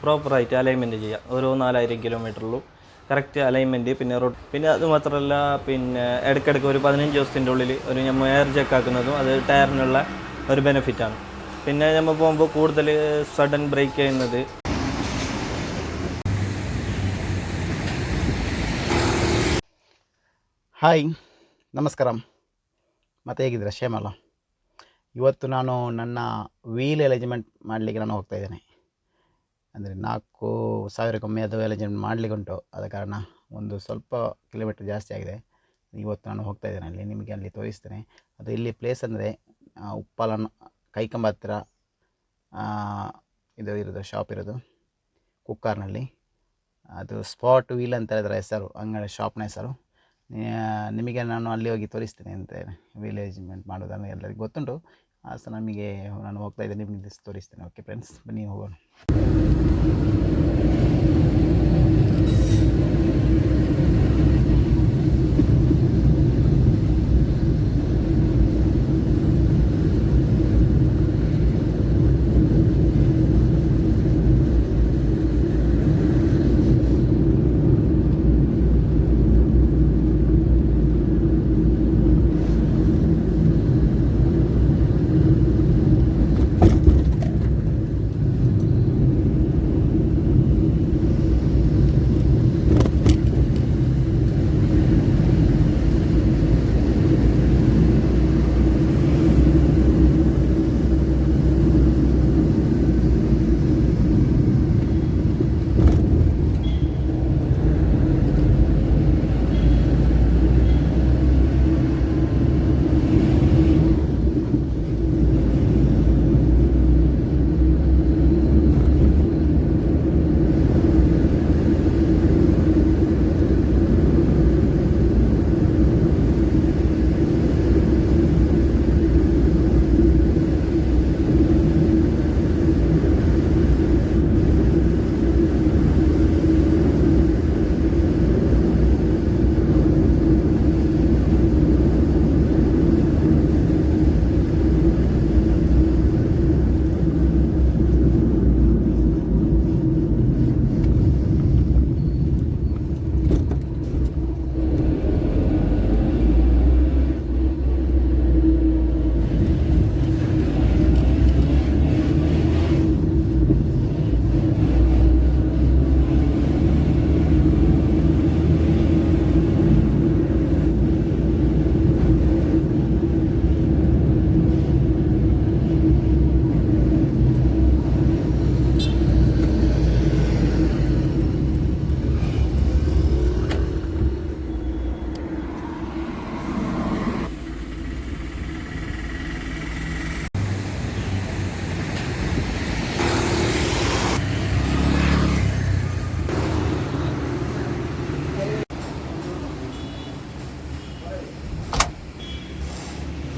പ്രോപ്പറായിട്ട് അലൈൻമെൻറ്റ് ചെയ്യുക. ഓരോ 4000 കിലോമീറ്ററിലും കറക്റ്റ് അലൈൻമെൻറ്റ്. പിന്നെ റോഡ്, പിന്നെ അത് മാത്രമല്ല, പിന്നെ ഇടയ്ക്കിടയ്ക്ക് ഒരു 15 ദിവസത്തിൻ്റെ ഉള്ളിൽ ഒരു നമ്മൾ എയർ ചെക്ക് ആക്കുന്നതും അത് ടയറിനുള്ള ഒരു ബെനിഫിറ്റാണ്. പിന്നെ നമ്മൾ പോകുമ്പോൾ കൂടുതൽ സഡൻ ബ്രേക്ക് ചെയ്യുന്നത്. ಹಾಯ್, ನಮಸ್ಕಾರ. ಮತ್ತು ಹೇಗಿದ್ದೀರಾ? ಕ್ಷೇಮ ಅಲ್ಲ? ಇವತ್ತು ನಾನು ನನ್ನ ವೀಲ್ ಅರೇಂಜ್ಮೆಂಟ್ ಮಾಡಲಿಕ್ಕೆ ನಾನು ಹೋಗ್ತಾ ಇದ್ದೇನೆ. ಅಂದರೆ 4000 ಅದು ಅರೇಂಜ್ಮೆಂಟ್ ಮಾಡಲಿಕ್ಕೆ ಉಂಟು. ಆದ ಕಾರಣ ಒಂದು ಸ್ವಲ್ಪ ಕಿಲೋಮೀಟ್ರ್ ಜಾಸ್ತಿ ಆಗಿದೆ. ಇವತ್ತು ನಾನು ಹೋಗ್ತಾ ಇದ್ದೇನೆ ಅಲ್ಲಿ, ನಿಮಗೆ ಅಲ್ಲಿ ತೋರಿಸ್ತೇನೆ. ಅದು ಇಲ್ಲಿ ಪ್ಲೇಸ್ ಅಂದರೆ ಉಪ್ಪಳ ಕೈಕಂಬ ಹತ್ತಿರ ಇದು ಇರೋದು, ಶಾಪ್ ಇರೋದು ಕುಕ್ಕಾರ್ನಲ್ಲಿ. ಅದು ಸ್ಪಾಟ್ ವೀಲ್ ಅಂತ ಹೇಳಿದ್ರೆ ಹೆಸರು, ಅಂಗಡಿ ಶಾಪ್ನ ಹೆಸರು. ನಿಮಗೆ ನಾನು ಅಲ್ಲಿ ಹೋಗಿ ತೋರಿಸ್ತೇನೆ ಅಂತ. ವೀಲ್ ಅರೇಂಜ್ಮೆಂಟ್ ಮಾಡೋದನ್ನು ಎಲ್ಲರಿಗೂ ಗೊತ್ತುಂಟು. ನಮಗೆ ನಾನು ಹೋಗ್ತಾ ಇದ್ದೇನೆ, ನಿಮಗೆ ತೋರಿಸ್ತೇನೆ. ಓಕೆ ಫ್ರೆಂಡ್ಸ್, ಬನ್ನಿ ಹೋಗೋಣ.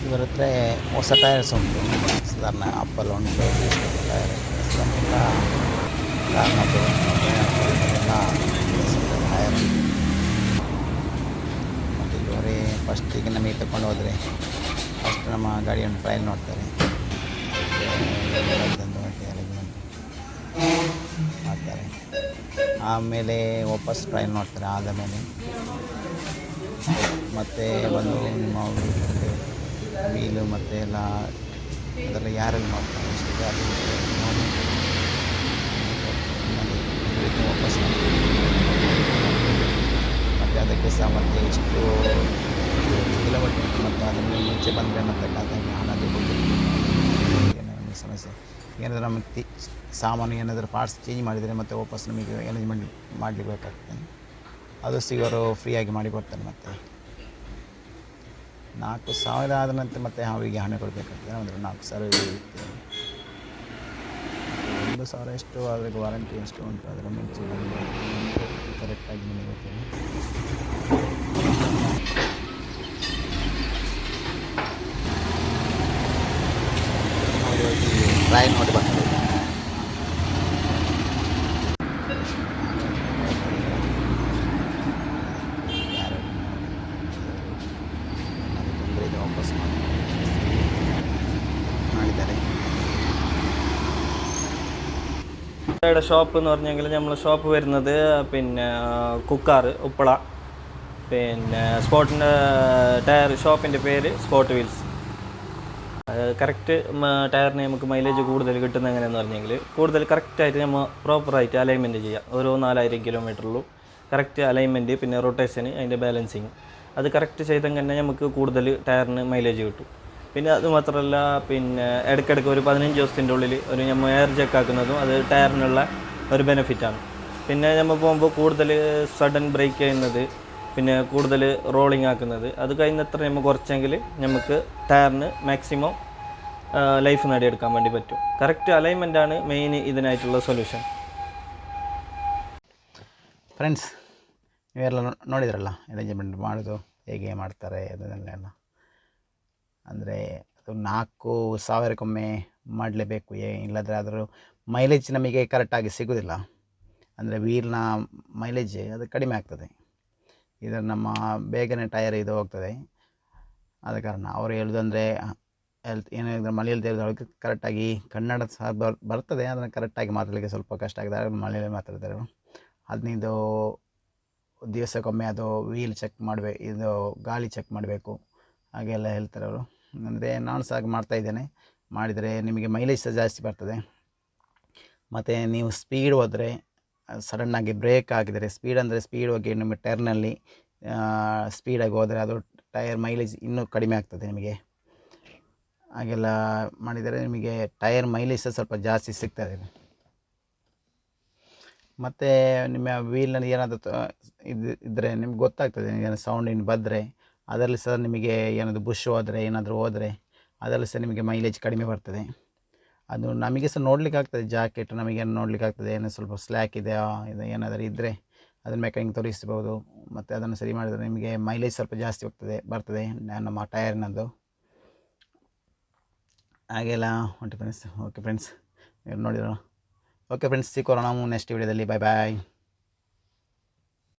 ಇವರ ಹತ್ರ ಹೊಸ ಟೈರ್ಸ್ ಉಂಟು. ಸಾಧಾರಣ ಅಪ್ಪಲ್ ಉಂಟು, ಟೈರ್ ಎಲ್ಲ ಕಾರ್ನದ್ದು ಎಲ್ಲ ಟೈರ್. ಮತ್ತು ಇವರೇ ಫಸ್ಟಿಗೆ ನಮಗೆ ತಗೊಂಡು ಹೋದರೆ ಫಸ್ಟ್ ನಮ್ಮ ಗಾಡಿಯನ್ನು ಟ್ರಯಲ್ ನೋಡ್ತಾರೆ, ಮಾಡ್ತಾರೆ. ಆಮೇಲೆ ವಾಪಸ್ ಟ್ರಯಲ್ ನೋಡ್ತಾರೆ. ಆದ ಮೇಲೆ ಮತ್ತೆ ಬಂದು ನಿಮ್ಮ ವೀಲು ಮತ್ತು ಎಲ್ಲ ಅದೆಲ್ಲ ಯಾರಲ್ಲಿ ನೋಡ್ತಾರೆ ಅಷ್ಟು ಅದು ನೋಡಿ ವಾಪಸ್ ಮತ್ತು ಅದಕ್ಕೆ ಸಹ ಮತ್ತೆ ಎಷ್ಟು ಕಿಲೋಮೀಟರ್ ಮತ್ತು ಅದನ್ನು ಮುಂಚೆ ಬಂದರೆ ಮತ್ತೆ ಅದಕ್ಕೆ ಹಣ ದುಡ್ಡು ಏನಾದರೂ ಸಮಸ್ಯೆ, ಏನಾದರೂ ನಮಗೆ ಸಾಮಾನು ಏನಾದರೂ ಪಾರ್ಟ್ಸ್ ಚೇಂಜ್ ಮಾಡಿದರೆ ಮತ್ತೆ ವಾಪಸ್ ನಮಗೆ ಅರೇಂಜ್ಮೆಂಟ್ ಮಾಡಲಿಕ್ಕೆ ಬೇಕಾಗ್ತದೆ. ಅದು ಸಿಗೋರು ಫ್ರೀಯಾಗಿ ಮಾಡಿಕೊಡ್ತಾರೆ. ಮತ್ತು 4000 ಆದ ನಂತರ ಮತ್ತೆ ಅವರಿಗೆ ಹಣ ಕೊಡಬೇಕಾಗ್ತದೆ. ಅಂದರೆ 4000 ಇರುತ್ತೆ. 1000 ಎಷ್ಟು ಅದಕ್ಕೆ ವಾರಂಟಿ ಎಷ್ಟು ಉಂಟು ಅದರ ಮುಂಚೆ ಕರೆಕ್ಟಾಗಿ ನಿಮಗೆ ಗೊತ್ತಿಲ್ಲ. ಟ್ರೈ ನೋಡಿ ಬರ್ತದೆ. ವಾಪಸ್ ಮಾಡಿದ್ದಾರೆ. ഇവിടെ ഷോപ്പ് എന്ന് പറഞ്ഞെങ്കിൽ നമ്മളെ ഷോപ്പ് വരുന്നത് പിന്നെ കുക്കാറ് ഉപ്പള, പിന്നെ സ്പോട്ടിൻ്റെ ടയർ ഷോപ്പിൻ്റെ പേര് സ്പോട്ട് വീൽസ്. കറക്റ്റ് ടയറിന് നമുക്ക് മൈലേജ് കൂടുതൽ കിട്ടുന്ന എങ്ങനെയെന്ന് പറഞ്ഞെങ്കിൽ കൂടുതൽ കറക്റ്റായിട്ട് നമ്മൾ പ്രോപ്പറായിട്ട് അലൈൻമെൻറ്റ് ചെയ്യാം. ഓരോ 4000 കിലോമീറ്ററിലും കറക്റ്റ് അലൈൻമെൻറ്റ്, പിന്നെ റൊട്ടേഷന്, അതിൻ്റെ ബാലൻസിങ് അത് കറക്റ്റ് ചെയ്തെങ്കിൽ തന്നെ നമുക്ക് കൂടുതൽ ടയറിന് മൈലേജ് കിട്ടും. പിന്നെ അത് മാത്രമല്ല, പിന്നെ ഇടയ്ക്കിടയ്ക്ക് ഒരു 15 ദിവസത്തിൻ്റെ ഉള്ളിൽ ഒരു നമ്മൾ എയർ ചെക്ക് ആക്കുന്നതും അത് ടയറിനുള്ള ഒരു ബെനിഫിറ്റാണ്. പിന്നെ നമ്മൾ പോകുമ്പോൾ കൂടുതൽ സഡൻ ബ്രേക്ക് ചെയ്യുന്നത്, പിന്നെ കൂടുതൽ റോളിംഗ് ആക്കുന്നത്, അത് കഴിയുന്നത്ര നമ്മൾ കുറച്ചെങ്കിൽ നമുക്ക് ടയറിന് മാക്സിമം ലൈഫ് നേടിയെടുക്കാൻ വേണ്ടി പറ്റും. കറക്റ്റ് അലൈൻമെൻറ്റാണ് മെയിൻ ഇതിനായിട്ടുള്ള ಸೊಲ್ಯೂಷನ್. ಫ್ರೆಂಡ್ಸ್, ನೀವೆಲ್ಲ ನೋಡಿದ್ರಲ್ಲ ಅರೇಂಜ್ಮೆಂಟ್ ಮಾಡೋದು ಹೇಗೆ ಮಾಡ್ತಾರೆ ಅದನ್ನೆಲ್ಲ. ಅಂದರೆ ಅದು 4000ಕ್ಕೊಮ್ಮೆ ಮಾಡಲೇಬೇಕು, ಇಲ್ಲದ್ರೆ ಅದರ ಮೈಲೇಜ್ ನಮಗೆ ಕರೆಕ್ಟಾಗಿ ಸಿಗೋದಿಲ್ಲ. ಅಂದರೆ ವೀಲ್ನ ಮೈಲೇಜ್ ಅದು ಕಡಿಮೆ ಆಗ್ತದೆ. ಇದರ ನಮ್ಮ ಬೇಗನೆ ಟಯರ್ ಇದು ಹೋಗ್ತದೆ. ಆದ ಕಾರಣ ಅವರು ಹೇಳೋದಂದರೆ ಏನಾದರೂ ಮಳೆಯಲ್ಲಿ ತಿಳಿದವರಿಗೆ ಕರೆಕ್ಟಾಗಿ ಕನ್ನಡ ಸಹ ಬರ್ತದೆ, ಅದನ್ನು ಕರೆಕ್ಟಾಗಿ ಮಾತಾಡಲಿಕ್ಕೆ ಸ್ವಲ್ಪ ಕಷ್ಟ ಆಗಿದೆ. ಮಳೆಯಲ್ಲಿ ಮಾತಾಡ್ತಾರೆ. 15 ದಿವಸಕ್ಕೊಮ್ಮೆ ಅದು ವೀಲ್ ಚೆಕ್ ಮಾಡಬೇಕು, ಇದು ಗಾಳಿ ಚೆಕ್ ಮಾಡಬೇಕು, ಹಾಗೆಲ್ಲ ಹೇಳ್ತಾರೆ ಅವರು. ಅಂದರೆ ನಾನು ಸಹ ಹಾಗೆ ಮಾಡ್ತಾಯಿದ್ದೇನೆ. ಮಾಡಿದರೆ ನಿಮಗೆ ಮೈಲೇಜ್ ಸಹ ಜಾಸ್ತಿ ಬರ್ತದೆ. ಮತ್ತು ನೀವು ಸ್ಪೀಡ್ ಹೋದರೆ, ಸಡನ್ನಾಗಿ ಬ್ರೇಕ್ ಹಾಕಿದರೆ, ಸ್ಪೀಡ್ ಅಂದರೆ ಸ್ಪೀಡ್ ಹೋಗಿ ನಿಮ್ಮ ಟರ್ನಲ್ಲಿ ಸ್ಪೀಡಾಗಿ ಹೋದರೆ ಅದು ಟೈರ್ ಮೈಲೇಜ್ ಇನ್ನೂ ಕಡಿಮೆ ಆಗ್ತದೆ ನಿಮಗೆ. ಹಾಗೆಲ್ಲ ಮಾಡಿದರೆ ನಿಮಗೆ ಟೈರ್ ಮೈಲೇಜ್ ಸಹ ಸ್ವಲ್ಪ ಜಾಸ್ತಿ ಸಿಗ್ತದೆ. ಮತ್ತು ನಿಮ್ಮ ವೀಲ್ನಲ್ಲಿ ಏನಾದರೂ ಇದ್ದರೆ ನಿಮ್ಗೆ ಗೊತ್ತಾಗ್ತದೆ. ಏನಾದರೂ ಸೌಂಡ್ ಇನ್ನು ಬಂದರೆ ಅದರಲ್ಲಿ ಸಹ ನಿಮಗೆ ಏನಾದರೂ ಬುಷ್ ಹೋದರೆ, ಏನಾದರೂ ಹೋದರೆ ಅದರಲ್ಲಿ ಸಹ ನಿಮಗೆ ಮೈಲೇಜ್ ಕಡಿಮೆ ಬರ್ತದೆ. ಅದು ನಮಗೆ ಸಹ ನೋಡಲಿಕ್ಕೆ ಆಗ್ತದೆ. ಜಾಕೆಟ್ ನಮಗೆ ನೋಡಲಿಕ್ಕೆ ಆಗ್ತದೆ, ಏನೋ ಸ್ವಲ್ಪ ಸ್ಲ್ಯಾಕ್ ಇದೆಯಾ, ಇದು ಏನಾದರೂ ಇದ್ದರೆ ಅದನ್ನು ಮೆಕ್ಯಾನಿಕ್ ತೋರಿಸ್ಬೋದು. ಮತ್ತು ಅದನ್ನು ಸರಿ ಮಾಡಿದರೆ ನಿಮಗೆ ಮೈಲೇಜ್ ಸ್ವಲ್ಪ ಜಾಸ್ತಿ ಬರ್ತದೆ ನಮ್ಮ ಟಯರ್ನದ್ದು. ಹಾಗೆಲ್ಲ ಉಂಟು ಫ್ರೆಂಡ್ಸ್. ಓಕೆ ಫ್ರೆಂಡ್ಸ್, ನೀವು ನೋಡಿದ್ರು. ಓಕೆ ಫ್ರೆಂಡ್ಸ್, ಸಿಕ್ಕೋಣ ನಾವು ನೆಕ್ಸ್ಟ್ ವೀಡಿಯೋದಲ್ಲಿ. ಬಾಯ್ ಬಾಯ್.